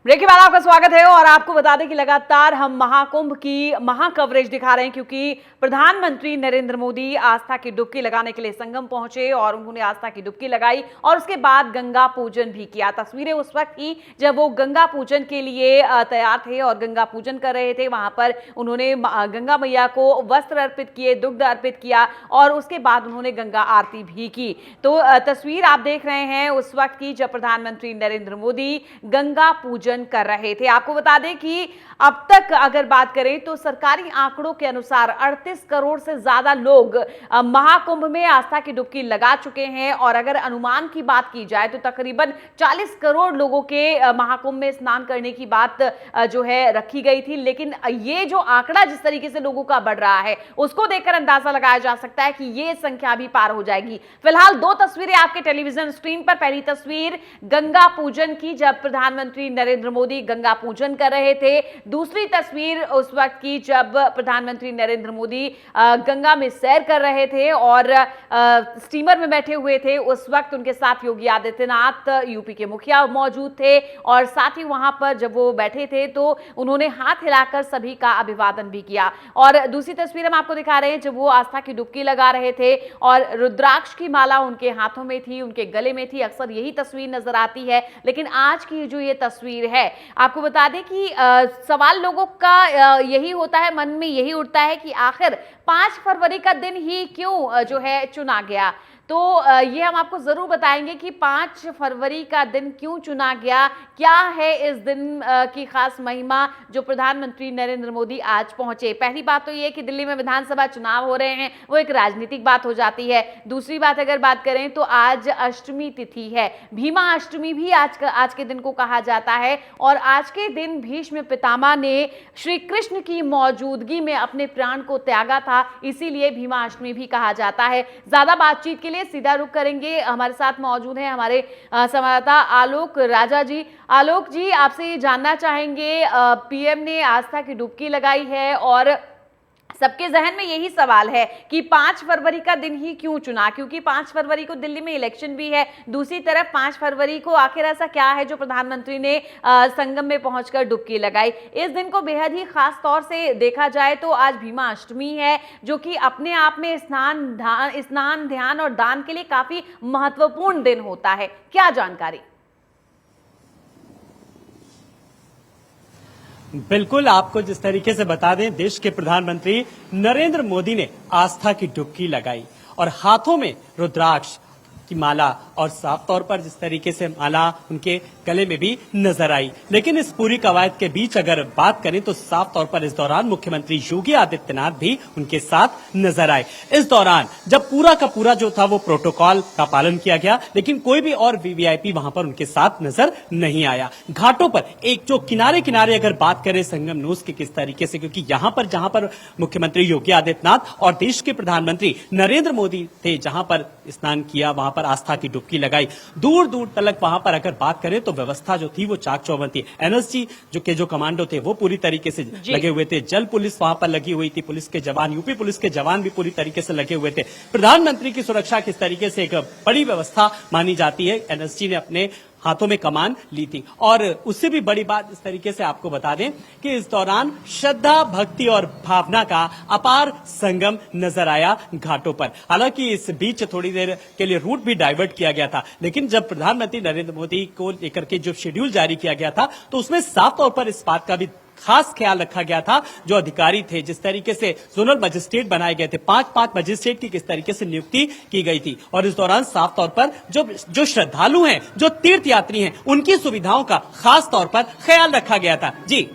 Break के बाद आपका स्वागत है और आपको बता दें कि लगातार हम महाकुंभ की महाकवरेज दिखा रहे हैं क्योंकि प्रधानमंत्री नरेंद्र मोदी आस्था की डुबकी लगाने के लिए संगम पहुंचे और उन्होंने आस्था की डुबकी लगाई और उसके बाद गंगा पूजन भी किया। तस्वीरें उस वक्त थी जब वो गंगा पूजन के लिए तैयार थे और गंगा पूजन कर रहे थे। वहां पर उन्होंने गंगा मैया को वस्त्र अर्पित किए, दुग्ध अर्पित किया और उसके बाद उन्होंने गंगा आरती भी की। तो तस्वीर आप देख रहे हैं उस वक्त की जब प्रधानमंत्री नरेंद्र मोदी गंगा पूजन कर रहे थे। आपको बता दें कि अब तक अगर बात करें तो सरकारी आंकड़ों के अनुसार 38 करोड़ से ज्यादा लोग महाकुंभ में आस्था की डुबकी लगा चुके हैं और अगर अनुमान की बात की जाए तो तकरीबन 40 करोड़ लोगों के महाकुंभ में स्नान करने की बात जो है रखी गई थी। लेकिन ये जो आंकड़ा जिस तरीके से लोगों का बढ़ रहा है उसको देखकर अंदाजा लगाया जा सकता है कि ये संख्या भी पार हो जाएगी। फिलहाल दो तस्वीरें आपके टेलीविजन स्क्रीन पर। पहली तस्वीर गंगा पूजन की जब प्रधानमंत्री नरेंद्र मोदी गंगा पूजन कर रहे थे। दूसरी तस्वीर उस वक्त की जब प्रधानमंत्री नरेंद्र मोदी गंगा में सैर कर रहे थे और स्टीमर में बैठे हुए थे। उस वक्त उनके साथ योगी आदित्यनाथ यूपी के मुखिया मौजूद थे और साथ ही वहां पर जब वो बैठे थे तो उन्होंने हाथ हिलाकर सभी का अभिवादन भी किया। और दूसरी तस्वीर हम आपको दिखा रहे हैं जब वो आस्था की डुबकी लगा रहे थे और रुद्राक्ष की माला उनके हाथों में थी, उनके गले में थी। अक्सर यही तस्वीर नजर आती है लेकिन आज की जो ये तस्वीर है आपको बता दें कि सवाल लोगों का यही होता है, मन में यही उठता है कि आखिर 5 फरवरी का दिन ही क्यों जो है चुना गया। तो ये हम आपको जरूर बताएंगे कि 5 फरवरी का दिन क्यों चुना गया, क्या है इस दिन की खास महिमा जो प्रधानमंत्री नरेंद्र मोदी आज पहुंचे। पहली बात तो ये कि दिल्ली में विधानसभा चुनाव हो रहे हैं, वो एक राजनीतिक बात हो जाती है। दूसरी बात अगर बात करें तो आज अष्टमी तिथि है, भीमा अष्टमी भी आज के दिन को कहा जाता है और आज के दिन भीष्म पितामह ने श्री कृष्ण की मौजूदगी में अपने प्राण को त्यागा था, इसीलिए भीमा अष्टमी भी कहा जाता है। ज्यादा बातचीत के लिए सीधा रुख करेंगे, हमारे साथ मौजूद हैं हमारे संवाददाता आलोक राजा जी। आलोक जी, आपसे जानना चाहेंगे, पीएम ने आस्था की डुबकी लगाई है और सबके जहन में यही सवाल है कि 5 फरवरी का दिन ही क्यों चुना, क्योंकि 5 फरवरी को दिल्ली में इलेक्शन भी है। दूसरी तरफ 5 फरवरी को आखिर ऐसा क्या है जो प्रधानमंत्री ने संगम में पहुंचकर डुबकी लगाई। इस दिन को बेहद ही खास तौर से देखा जाए तो आज भीमा अष्टमी है जो कि अपने आप में स्नान ध्यान और दान के लिए काफी महत्वपूर्ण दिन होता है। क्या जानकारी? बिल्कुल, आपको जिस तरीके से बता दें, देश के प्रधानमंत्री नरेंद्र मोदी ने आस्था की डुबकी लगाई और हाथों में रुद्राक्ष की माला और साफ तौर पर जिस तरीके से माला उनके गले में भी नजर आई। लेकिन इस पूरी कवायद के बीच अगर बात करें तो साफ तौर पर इस दौरान मुख्यमंत्री योगी आदित्यनाथ भी उनके साथ नजर आए। इस दौरान जब पूरा का पूरा जो था वो प्रोटोकॉल का पालन किया गया, लेकिन कोई भी और वीवीआईपी वहां पर उनके साथ नजर नहीं आया। घाटों पर एक जो किनारे किनारे अगर बात करें संगम नूस के किस तरीके से, क्योंकि यहां पर जहां पर मुख्यमंत्री योगी आदित्यनाथ और देश के प्रधानमंत्री नरेंद्र मोदी थे, जहां पर स्नान किया, वहां पर आस्था की डुबकी लगाई। दूर दूर तक वहां पर अगर बात करें तो व्यवस्था जो थी वो चाक चौबंद थी। एनएसजी जो कमांडो थे वो पूरी तरीके से लगे हुए थे। जल पुलिस वहां पर लगी हुई थी, पुलिस के जवान, यूपी पुलिस के जवान भी पूरी तरीके से लगे हुए थे। प्रधानमंत्री की सुरक्षा किस तरीके से एक बड़ी व्यवस्था मानी जाती है, एनएसजी ने अपने हाथों में कमान ली थी। और उससे भी बड़ी बात इस तरीके से आपको बता दें कि इस दौरान श्रद्धा, भक्ति और भावना का अपार संगम नजर आया घाटों पर। हालांकि इस बीच थोड़ी देर के लिए रूट भी डाइवर्ट किया गया था, लेकिन जब प्रधानमंत्री नरेंद्र मोदी को लेकर के जो शेड्यूल जारी किया गया था तो उसमें साफ तौर पर इस बात का भी खास ख्याल रखा गया था, जो अधिकारी थे, जिस तरीके से जोनल मजिस्ट्रेट बनाए गए थे, 5 मजिस्ट्रेट की किस तरीके से नियुक्ति की गई थी। और इस दौरान साफ तौर पर जो श्रद्धालु हैं, जो तीर्थयात्री हैं, उनकी सुविधाओं का खास तौर पर ख्याल रखा गया था। जी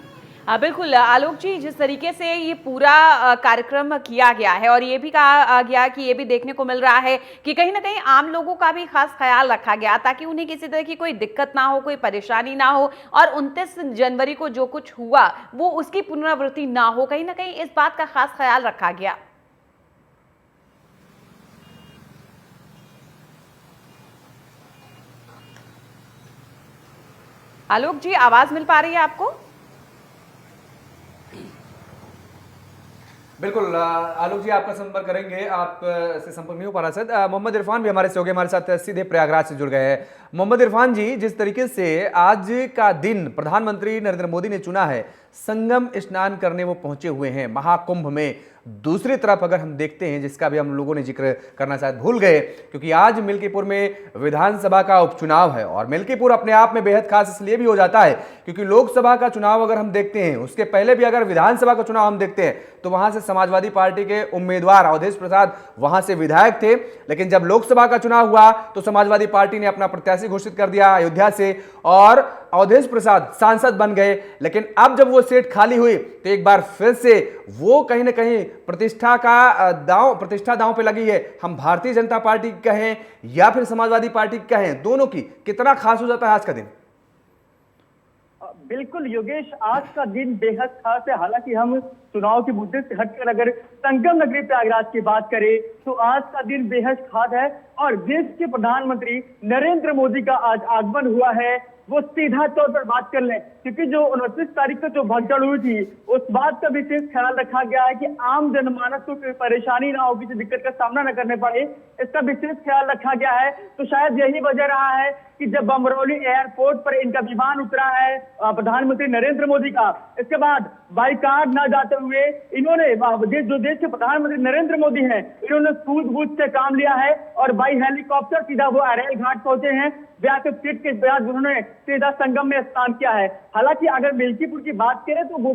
बिल्कुल आलोक जी, जिस तरीके से ये पूरा कार्यक्रम किया गया है और ये भी कहा गया कि ये भी देखने को मिल रहा है कि कहीं ना कहीं आम लोगों का भी खास ख्याल रखा गया ताकि उन्हें किसी तरह की कोई दिक्कत ना हो, कोई परेशानी ना हो और 29 जनवरी को जो कुछ हुआ वो उसकी पुनरावृत्ति ना हो। कहीं ना कहीं इस बात का खास ख्याल रखा गया। आलोक जी, आवाज मिल पा रही है आपको? बिल्कुल आलोक जी, आपका संपर्क करेंगे, आप से संपर्क नहीं हो पा रहा शायद। मोहम्मद इरफान भी हमारे से हो गए, हमारे साथ सीधे प्रयागराज से जुड़ गए हैं। मोहम्मद इरफान जी, जिस तरीके से आज का दिन प्रधानमंत्री नरेंद्र मोदी ने चुना है, संगम स्नान करने वो पहुंचे हुए हैं महाकुंभ में। दूसरी तरफ अगर हम देखते हैं, जिसका भी हम लोगों ने जिक्र करना शायद भूल गए, क्योंकि आज मिल्कीपुर में विधानसभा का उपचुनाव है और मिल्कीपुर अपने आप में बेहद खास इसलिए भी हो जाता है क्योंकि लोकसभा का चुनाव अगर हम देखते हैं, उसके पहले भी अगर विधानसभा का चुनाव हम देखते हैं तो वहां से समाजवादी पार्टी के उम्मीदवार अवधेश प्रसाद वहां से विधायक थे, लेकिन जब लोकसभा का चुनाव हुआ तो समाजवादी पार्टी ने अपना प्रत्याशी घोषित कर दिया अयोध्या से और अवधेश प्रसाद सांसद बन गए। लेकिन अब जब वो सीट खाली हुई तो एक बार फिर से वो कहीं ना कहीं प्रतिष्ठा दांव पे लगी है। हम भारतीय जनता पार्टी की कहें या फिर समाजवादी पार्टी की कहें, दोनों की कितना खास हो जाता है आज का दिन? बिल्कुल योगेश, आज का दिन बेहद खास है। हालांकि हम चुनाव के मुद्दे से हटकर अगर संगम नगरी प्रयागराज की बात करें तो आज का दिन बेहद खास है और देश के प्रधानमंत्री नरेंद्र मोदी का आज आगमन हुआ है। वो सीधा तौर पर बात कर लें, क्योंकि जो 29 तारीख को जो भगदड़ हुई थी उस बात का विशेष ख्याल रखा गया है कि आम जनमानस को कोई परेशानी ना हो, किसी दिक्कत का सामना न करने पड़े, इसका विशेष ख्याल रखा गया है। तो शायद यही वजह रहा है कि जब बमरौली एयरपोर्ट पर इनका विमान उतरा है प्रधानमंत्री नरेंद्र मोदी का, इसके बाद बाई कार न जाते हुए इन्होंने जो देश के प्रधानमंत्री नरेंद्र मोदी हैं, इन्होंने सूझबूझ से काम लिया है और बाई हेलीकॉप्टर सीधा वो अरेल घाट पहुंचे हैं। व्यापक सीट के बाद उन्होंने सीधा संगम में स्नान किया है। हालांकि अगर मिल्कीपुर की बात करें तो वो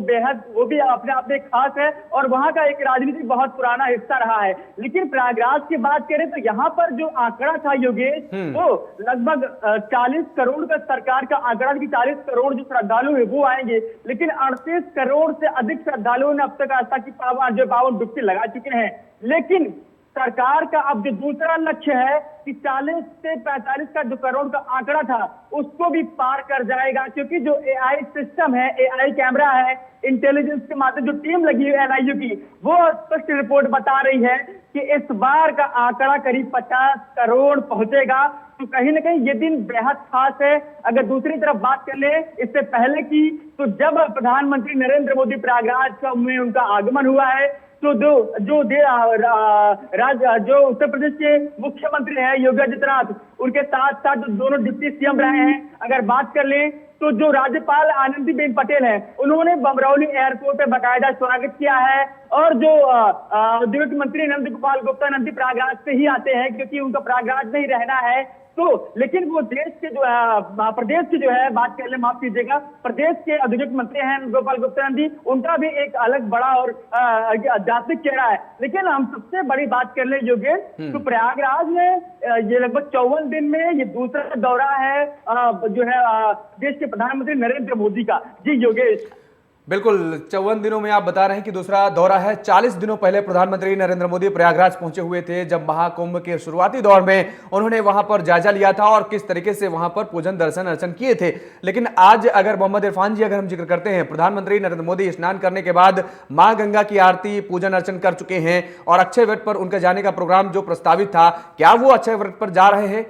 भी अपने आप में खास है और वहां का एक राजनीतिक बहुत पुराना हिस्सा रहा है। लेकिन प्रयागराज की बात करें तो यहाँ पर जो आंकड़ा था योगेश, वो लगभग 40 करोड़ का सरकार का आंकड़ा कि 40 करोड़ जो श्रद्धालु है वो आएंगे, लेकिन 38 करोड़ से अधिक श्रद्धालुओं ने अब तक आस्था की पावन डुबकी लगा चुके हैं। लेकिन सरकार का अब जो दूसरा लक्ष्य है कि 40 से 45 का जो करोड़ का आंकड़ा था उसको भी पार कर जाएगा, क्योंकि जो एआई सिस्टम है, एआई कैमरा है, इंटेलिजेंस के माध्यम जो टीम लगी है एनआईयू की, वो स्पष्ट रिपोर्ट बता रही है कि इस बार का आंकड़ा करीब 50 करोड़ पहुंचेगा। तो कहीं ना कहीं ये दिन बेहद खास है। अगर दूसरी तरफ बात कर ले इससे पहले की, तो जब प्रधानमंत्री नरेंद्र मोदी प्रयागराज में उनका आगमन हुआ है तो जो उत्तर प्रदेश के मुख्यमंत्री हैं योगी आदित्यनाथ, उनके साथ साथ जो दोनों डिप्टी सीएम रहे हैं, अगर बात कर लें तो जो राज्यपाल आनंदीबेन पटेल हैं, उन्होंने बमरौली एयरपोर्ट पे बाकायदा स्वागत किया है। और जो औद्योगिक मंत्री नंद गोपाल गुप्ता नंदी प्रयागराज से ही आते हैं क्योंकि उनका प्रयागराज में ही रहना है। तो लेकिन वो देश के जो प्रदेश की जो है बात कर ले, माफ कीजिएगा, प्रदेश के औद्योगिक मंत्री हैं गोपाल गुप्ता नंदी, उनका भी एक अलग बड़ा और आध्यात्मिक चेहरा है। लेकिन हम सबसे बड़ी बात कर ले योगेश, तो प्रयागराज में ये लगभग 54 दिन में ये दूसरा दौरा है जो है देश के प्रधानमंत्री नरेंद्र मोदी का। जी योगेश, बिल्कुल 54 दिनों में आप बता रहे हैं कि दूसरा दौरा है। 40 दिनों पहले प्रधानमंत्री नरेंद्र मोदी प्रयागराज पहुंचे हुए थे, जब महाकुंभ के शुरुआती दौर में उन्होंने वहां पर जायजा लिया था और किस तरीके से वहां पर पूजन दर्शन अर्चन किए थे। लेकिन आज अगर मोहम्मद इरफान जी, अगर हम जिक्र करते हैं, प्रधानमंत्री नरेंद्र मोदी स्नान करने के बाद मां गंगा की आरती पूजन अर्चन कर चुके हैं और अक्षय वट पर उनका जाने का प्रोग्राम जो प्रस्तावित था, क्या वो अक्षय वट पर जा रहे हैं?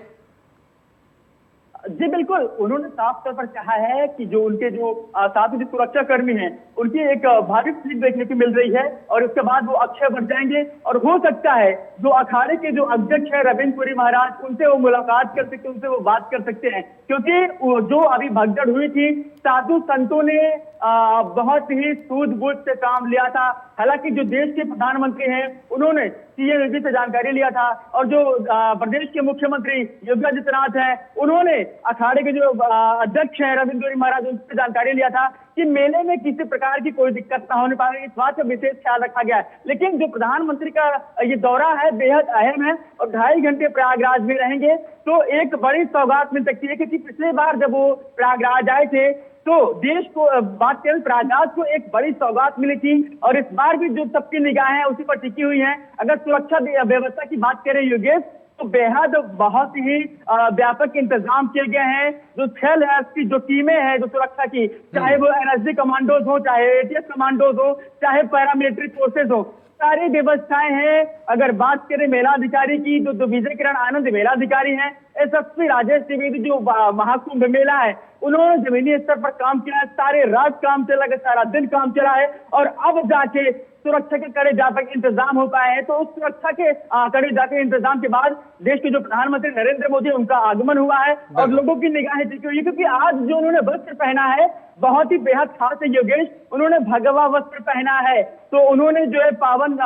जी बिल्कुल, उन्होंने साफ तौर पर कहा है कि जो उनके जो साथ में सुरक्षा कर्मी हैं, उनकी एक भारी भीड़ देखने को मिल रही है और उसके बाद वो अक्षय बढ़ जाएंगे और हो सकता है जो अखाड़े के जो अध्यक्ष है रविंद्र पुरी महाराज, उनसे वो मुलाकात कर सकते हैं, उनसे वो बात कर सकते हैं, क्योंकि जो अभी भगदड़ हुई थी साधु संतों ने बहुत ही सूझबूझ से काम लिया था। हालांकि जो देश के प्रधानमंत्री हैं उन्होंने सीएम योगी से जानकारी लिया था और जो प्रदेश के मुख्यमंत्री योगी आदित्यनाथ हैं उन्होंने अखाड़े के जो अध्यक्ष हैं रविंद्र पुरी महाराज, उनसे जानकारी लिया था कि मेले में किसी प्रकार की कोई दिक्कत ना होने पाए, इस बात का विशेष ख्याल रखा गया है। लेकिन जो प्रधानमंत्री का ये दौरा है बेहद अहम है और 2.5 घंटे प्रयागराज में रहेंगे, तो एक बड़ी सौगात मिल सकती है, क्योंकि पिछली बार जब वो प्रयागराज आए थे तो देश को बात करें प्रयागराज को एक बड़ी सौगात मिली थी और इस बार भी जो सबकी निगाहें उसी पर टिकी हुई हैं। अगर सुरक्षा व्यवस्था की बात करें योगेश, तो बेहद बहुत ही व्यापक इंतजाम किए गए हैं। जो 6 की जो टीमें हैं जो सुरक्षा की, चाहे वो एनएसजी कमांडोज हो, चाहे एटीएस कमांडोज हो, चाहे पैरामिलिट्री फोर्सेज हो, सारी व्यवस्थाएं हैं। अगर बात करें मेला अधिकारी की तो विजय किरण आनंद मेला अधिकारी हैं। एसएसपी राजेश द्विवेदी जो महाकुंभ मेला है उन्होंने जमीनी स्तर पर काम किया है, सारे रात काम चला है, सारा दिन काम चला है और अब जाके सुरक्षा के कड़े व्यापक इंतजाम हो पाए हैं। तो उस सुरक्षा के कड़े व्यापक इंतजाम के बाद देश के जो प्रधानमंत्री नरेंद्र मोदी उनका आगमन हुआ है और लोगों की निगाहें टिकी हुई है, क्योंकि आज जो उन्होंने वस्त्र पहना है बहुत ही बेहद खास है योगेश। उन्होंने भगवा वस्त्र पहना है, तो उन्होंने जो है पावन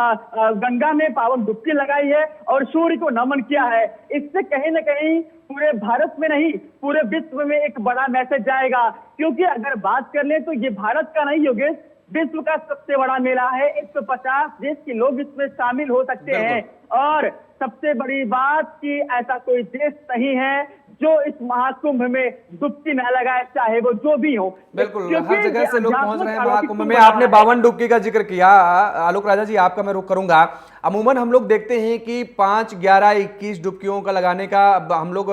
गंगा में पावन डुबकी लगाई है और सूर्य को नमन किया है। इससे कहीं ना कहीं पूरे भारत में नहीं पूरे विश्व में एक बड़ा मैसेज जाएगा, क्योंकि अगर बात कर ले तो ये भारत का नहीं योगेश, विश्व का सबसे बड़ा मेला है। 150 देश के लोग इसमें शामिल हो सकते हैं और सबसे बड़ी बात कि ऐसा कोई देश नहीं है जो इस महाकुंभ में डुबकी न लगाए, चाहे वो जो भी हो। बिल्कुल, हर जगह से लोग पहुंच रहे हैं महाकुंभ में। आपने 52 डुबकी का जिक्र किया, आलोक राजा जी आपका मैं रुख करूंगा। अमूमन हम लोग देखते हैं कि 5, 11, 21 डुबकियों का लगाने का हम लोग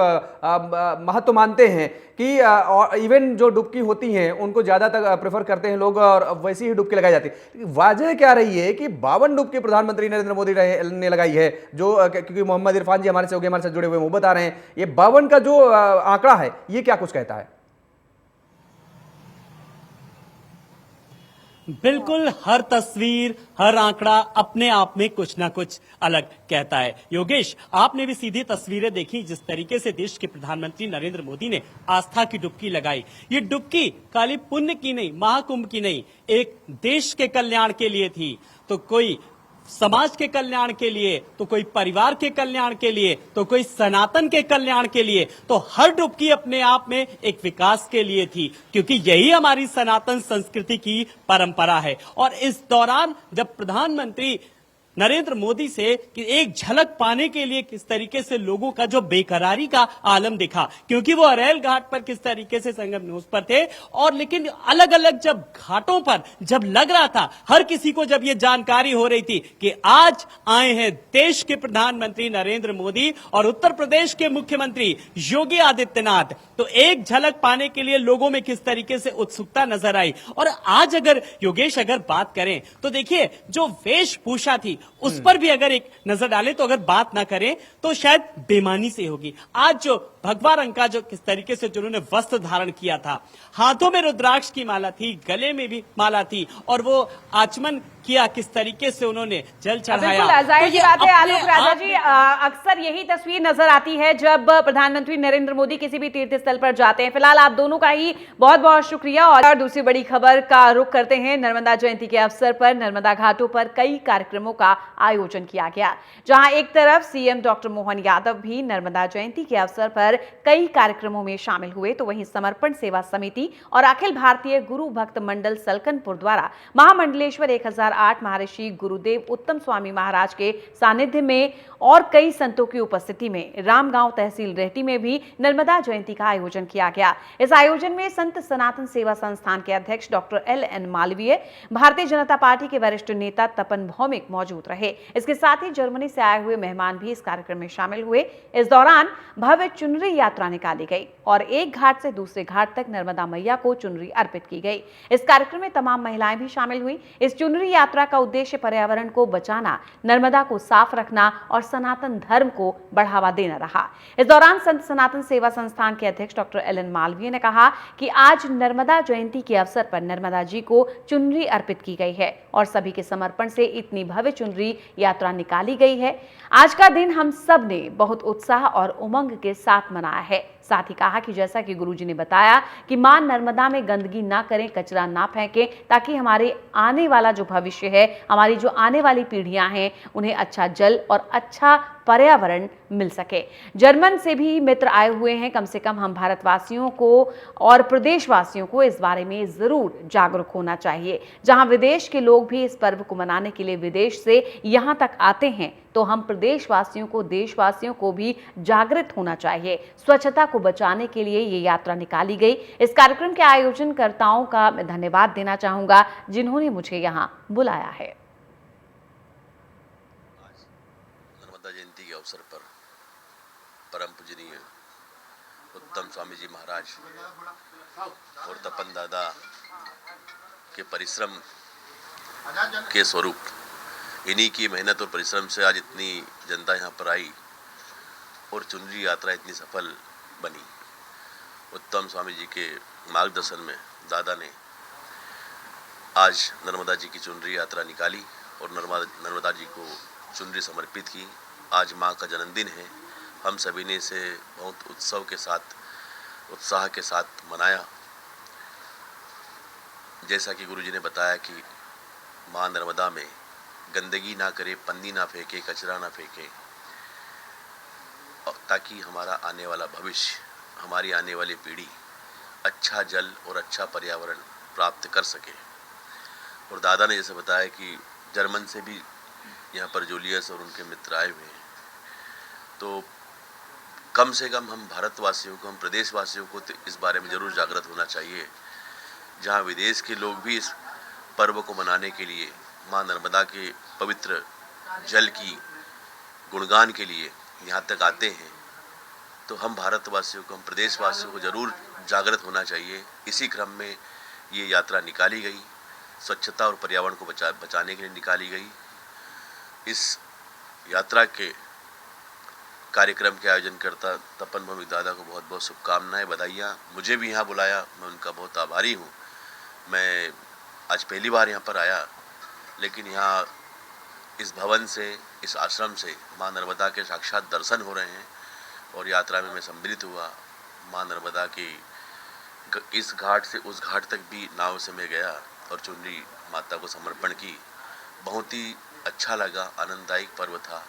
महत्व मानते हैं कि और इवन जो डुबकी होती हैं उनको ज्यादा तक प्रेफर करते हैं लोग और वैसी ही डुबकी लगाई जाती है। वजह क्या रही है कि 52 डुबकी प्रधानमंत्री नरेंद्र मोदी ने लगाई है, जो क्योंकि मोहम्मद इरफान जी हमारे से हमारे साथ जुड़े हुए वो बता रहे हैं ये 52 का जो आंकड़ा है ये क्या कुछ कहता है? बिल्कुल, हर तस्वीर, हर आंकड़ा अपने आप में कुछ ना कुछ अलग कहता है। योगेश, आपने भी सीधी तस्वीरें देखी जिस तरीके से देश के प्रधानमंत्री नरेंद्र मोदी ने आस्था की डुबकी लगाई। ये डुबकी खाली पुण्य की नहीं, महाकुंभ की नहीं, एक देश के कल्याण के लिए थी। तो कोई समाज के कल्याण के लिए, तो कोई परिवार के कल्याण के लिए, तो कोई सनातन के कल्याण के लिए, तो हर डुबकी अपने आप में एक विकास के लिए थी, क्योंकि यही हमारी सनातन संस्कृति की परंपरा है। और इस दौरान जब प्रधानमंत्री नरेंद्र मोदी से कि एक झलक पाने के लिए किस तरीके से लोगों का जो बेकरारी का आलम दिखा, क्योंकि वो अरेल घाट पर किस तरीके से संगम न्यूज पर थे और लेकिन अलग अलग जब घाटों पर जब लग रहा था, हर किसी को जब ये जानकारी हो रही थी कि आज आए हैं देश के प्रधानमंत्री नरेंद्र मोदी और उत्तर प्रदेश के मुख्यमंत्री योगी आदित्यनाथ, तो एक झलक पाने के लिए लोगों में किस तरीके से उत्सुकता नजर आई। और आज अगर योगेश अगर बात करें तो देखिए जो वेशभूषा थी उस पर भी अगर एक नजर डालें तो अगर बात ना करें तो शायद बेमानी से होगी। आज जो भगवा रंग का जो किस तरीके से जिन्होंने वस्त्र धारण किया था, हाथों में रुद्राक्ष की माला थी, गले में भी माला थी और वो आचमन किया, किस तरीके से उन्होंने जल चढ़ाया। जाहिर सी बात है आलोक राजा जी, अक्सर यही तस्वीर नजर आती है जब प्रधानमंत्री नरेंद्र मोदी किसी भी तीर्थ स्थल पर जाते हैं। फिलहाल आप दोनों का ही बहुत बहुत शुक्रिया। और दूसरी बड़ी खबर का रुख करते हैं। नर्मदा जयंती के अवसर पर नर्मदा घाटों पर कई कार्यक्रमों का आयोजन किया गया, जहां एक तरफ सीएम डॉक्टर मोहन यादव भी नर्मदा जयंती के अवसर पर कई कार्यक्रमों में शामिल हुए, तो वहीं समर्पण सेवा समिति और अखिल भारतीय गुरु भक्त मंडल सलकनपुर द्वारा महामंडलेश्वर 1008 महर्षि गुरुदेव उत्तम स्वामी महाराज के सानिध्य में और कई संतों की उपस्थिति में रामगांव तहसील रेहटी में भी नर्मदा जयंती का आयोजन किया गया। इस आयोजन में संत सनातन सेवा संस्थान के अध्यक्ष doctor LN Malviya, Bharatiya Janata party के वरिष्ठ नेता तपन भौमिक मौजूद रहे। इसके साथ ही जर्मनी से आए हुए मेहमान भी इस कार्यक्रम में शामिल हुए। इस दौरान भव्य चुनरी यात्रा निकाली गई और एक घाट से दूसरे घाट तक नर्मदा मैया को चुनरी अर्पित की गई। इस कार्यक्रम में तमाम महिलाएं भी शामिल हुई। इस चुनरी यात्रा का उद्देश्य पर्यावरण को बचाना, नर्मदा को साफ रखना और सनातन धर्म को बढ़ावा देना रहा। इस दौरान संत सनातन सेवा संस्थान के अध्यक्ष डॉक्टर LN मालवीय ने कहा कि आज नर्मदा जयंती के अवसर पर नर्मदा जी को चुनरी अर्पित की गई है और सभी के समर्पण से इतनी भव्य चुनरी यात्रा निकाली गई है। आज का दिन हम सब ने बहुत उत्साह और उमंग के साथ मनाया है। साथ ही कहा कि जैसा कि गुरुजी ने बताया कि मां नर्मदा में गंदगी ना करें, कचरा ना फेंकें, ताकि हमारे आने वाला जो भविष्य है, हमारी जो आने वाली पीढ़ियां हैं, उन्हें अच्छा जल और अच्छा पर्यावरण मिल सके। जर्मन से भी मित्र आए हुए हैं। कम से कम हम भारतवासियों को और प्रदेशवासियों को इस बारे में जरूर जागरूक होना चाहिए। जहां विदेश के लोग भी इस पर्व को मनाने के लिए विदेश से यहां तक आते हैं, तो हम प्रदेशवासियों को, देशवासियों को भी जागृत होना चाहिए। स्वच्छता को बचाने के लिए ये यात्रा निकाली गई। इस कार्यक्रम के आयोजनकर्ताओं का मैं धन्यवाद देना चाहूंगा जिन्होंने मुझे यहां बुलाया है। नर्मदा जयंती के अवसर पर परम पूजनीय उत्तम स्वामी जी महाराज और तपन दादा के परिश्रम के स्वरूप इन्हीं की मेहनत और परिश्रम से आज इतनी जनता यहाँ पर आई और चुनरी यात्रा इतनी सफल बनी। उत्तम स्वामी जी के मार्गदर्शन में दादा ने आज नर्मदा जी की चुनरी यात्रा निकाली और नर्मदा जी को चुनरी समर्पित की। आज माँ का जन्मदिन है। हम सभी ने इसे बहुत उत्साह के साथ मनाया। जैसा कि गुरु जी ने बताया कि माँ नर्मदा में गंदगी ना करे, पन्नी ना फेंके, कचरा ना फेंके, ताकि हमारा आने वाला भविष्य, हमारी आने वाली पीढ़ी अच्छा जल और अच्छा पर्यावरण प्राप्त कर सके। और दादा ने जैसे बताया कि जर्मन से भी यहाँ पर जूलियस और उनके मित्र आए हुए हैं, तो कम से कम हम भारतवासियों को, हम प्रदेशवासियों को तो इस बारे में ज़रूर जागृत होना चाहिए। जहाँ विदेश के लोग भी इस पर्व को मनाने के लिए माँ नर्मदा के पवित्र जल की गुणगान के लिए यहाँ तक आते हैं, तो हम भारतवासियों को, हम प्रदेशवासियों को ज़रूर जागृत होना चाहिए। इसी क्रम में ये यात्रा निकाली गई, स्वच्छता और पर्यावरण को बचाने के लिए निकाली गई। इस यात्रा के कार्यक्रम के आयोजनकर्ता तपन भौमिक दादा को बहुत बहुत शुभकामनाएं, बधाइयाँ। मुझे भी यहाँ बुलाया, मैं उनका बहुत आभारी हूँ। मैं आज पहली बार यहाँ पर आया, लेकिन यहाँ इस भवन से, इस आश्रम से माँ नर्मदा के साक्षात दर्शन हो रहे हैं और यात्रा में मैं सम्मिलित हुआ। माँ नर्मदा की इस घाट से उस घाट तक भी नाव से मैं गया और चुनरी माता को समर्पण की। बहुत ही अच्छा लगा, आनंददायक पर्व था।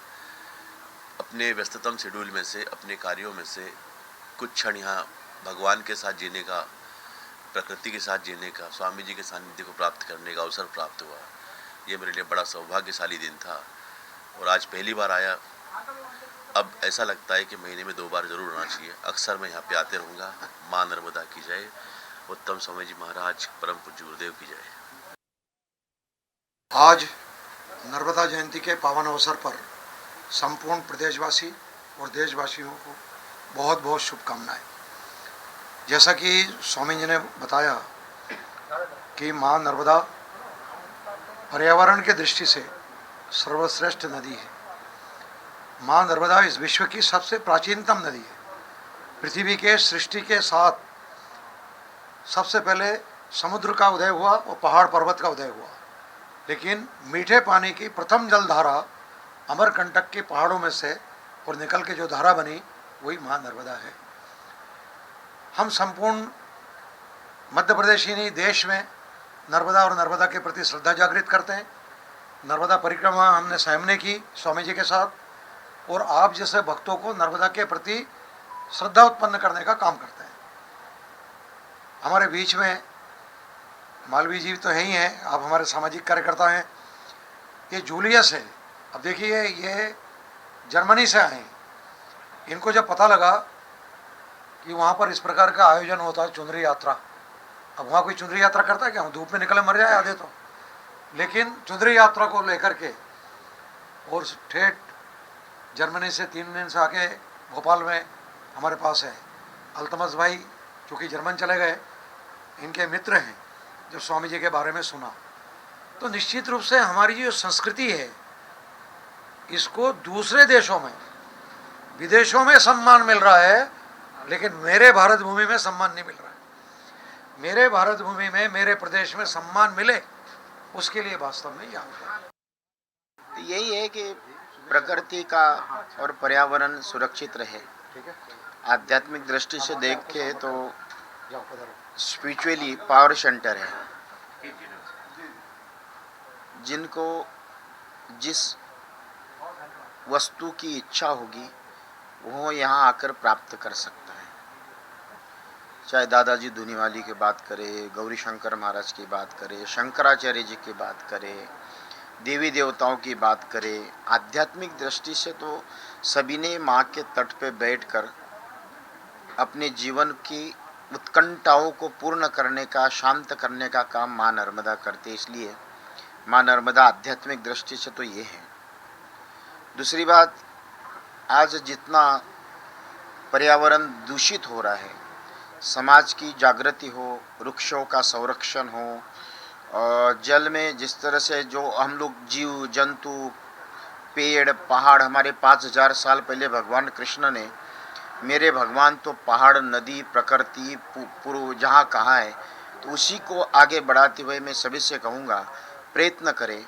अपने व्यस्ततम शेड्यूल में से, अपने कार्यों में से कुछ क्षण यहाँ भगवान के साथ जीने का, प्रकृति के साथ जीने का, स्वामी जी के सानिध्य को प्राप्त करने का अवसर प्राप्त हुआ। ये मेरे लिए बड़ा सौभाग्यशाली दिन था और आज पहली बार आया। अब ऐसा लगता है कि महीने में 2 बार जरूर आना चाहिए। अक्सर मैं यहाँ पे आते रहूँगा। माँ नर्मदा की जय। उत्तम स्वामी जी महाराज, परम पूज्य गुरुदेव की जय। आज नर्मदा जयंती के पावन अवसर पर संपूर्ण प्रदेशवासी और देशवासियों को बहुत बहुत शुभकामनाएं। जैसा कि स्वामी जी ने बताया कि माँ नर्मदा पर्यावरण के दृष्टि से सर्वश्रेष्ठ नदी है। माँ नर्मदा इस विश्व की सबसे प्राचीनतम नदी है। पृथ्वी के सृष्टि के साथ सबसे पहले समुद्र का उदय हुआ और पहाड़ पर्वत का उदय हुआ, लेकिन मीठे पानी की प्रथम जलधारा अमरकंटक के पहाड़ों में से और निकल के जो धारा बनी वही माँ नर्मदा है। हम संपूर्ण मध्य प्रदेश ही नहीं, देश में नर्मदा और नर्मदा के प्रति श्रद्धा जागृत करते हैं। नर्मदा परिक्रमा हमने स्वयं ने की स्वामी जी के साथ, और आप जैसे भक्तों को नर्मदा के प्रति श्रद्धा उत्पन्न करने का काम करते हैं। हमारे बीच में मालवीय जी तो है ही हैं, आप हमारे सामाजिक कार्यकर्ता हैं। ये जूलियस है। अब देखिए, ये जर्मनी से आए हैं। इनको जब पता लगा कि वहाँ पर इस प्रकार का आयोजन होता है, चुनरी यात्रा, अब वहाँ कोई चुनरी यात्रा करता है क्या? हम धूप में निकले मर जाए आधे तो। लेकिन चुनरी यात्रा को लेकर के और ठेठ जर्मनी से 3 दिन से आके भोपाल में हमारे पास है अल्तमस भाई, चूँकि जर्मन चले गए, इनके मित्र हैं, जो स्वामी जी के बारे में सुना। तो निश्चित रूप से हमारी जो संस्कृति है, इसको दूसरे देशों में, विदेशों में सम्मान मिल रहा है, लेकिन मेरे भारत भूमि में सम्मान नहीं मिल रहा है। मेरे भारत भूमि में, मेरे प्रदेश में सम्मान मिले, उसके लिए वास्तव में यहाँ यही है कि प्रकृति का और पर्यावरण सुरक्षित रहे। आध्यात्मिक दृष्टि से देख के तो स्पिरिचुअली पावर सेंटर है। जिनको जिस वस्तु की इच्छा होगी वो यहाँ आकर प्राप्त कर सकता है। चाहे दादाजी धुनीवाली की बात करें, गौरी शंकर महाराज की बात करें, शंकराचार्य जी की बात करें, देवी देवताओं की बात करें, आध्यात्मिक दृष्टि से तो सभी ने माँ के तट पे बैठकर अपने जीवन की उत्कंठाओं को पूर्ण करने का, शांत करने का काम माँ नर्मदा करते। इसलिए माँ नर्मदा आध्यात्मिक दृष्टि से तो ये है। दूसरी बात, आज जितना पर्यावरण दूषित हो रहा है, समाज की जागृति हो, वृक्षों का संरक्षण हो और जल में जिस तरह से जो हम लोग जीव जंतु पेड़ पहाड़, हमारे 5000 साल पहले भगवान कृष्ण ने मेरे भगवान तो पहाड़ नदी प्रकृति पूर्व जहाँ कहा है, तो उसी को आगे बढ़ाते हुए मैं सभी से कहूँगा प्रयत्न करें,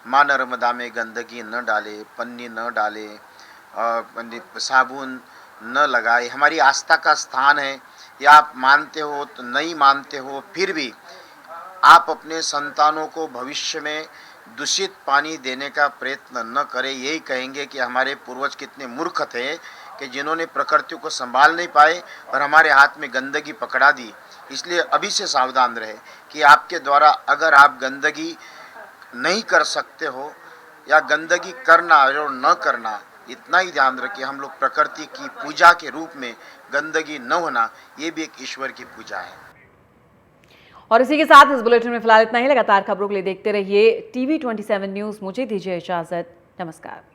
माँ नर्मदा में गंदगी न डाले, पन्नी न डाले, साबुन न लगाए। हमारी आस्था का स्थान है, या आप मानते हो तो नहीं मानते हो, फिर भी आप अपने संतानों को भविष्य में दूषित पानी देने का प्रयत्न न करें। यही कहेंगे कि हमारे पूर्वज कितने मूर्ख थे कि जिन्होंने प्रकृति को संभाल नहीं पाए और हमारे हाथ में गंदगी पकड़ा दी। इसलिए अभी से सावधान रहे कि आपके द्वारा अगर आप गंदगी नहीं कर सकते हो या गंदगी करना और न करना, इतना ही ध्यान रखिए। हम लोग प्रकृति की पूजा के रूप में गंदगी न होना, ये भी एक ईश्वर की पूजा है। और इसी के साथ इस बुलेटिन में फिलहाल इतना ही। लगातार खबरों के लिए देखते रहिए TV 27 न्यूज़। मुझे दीजिए इजाजत। नमस्कार।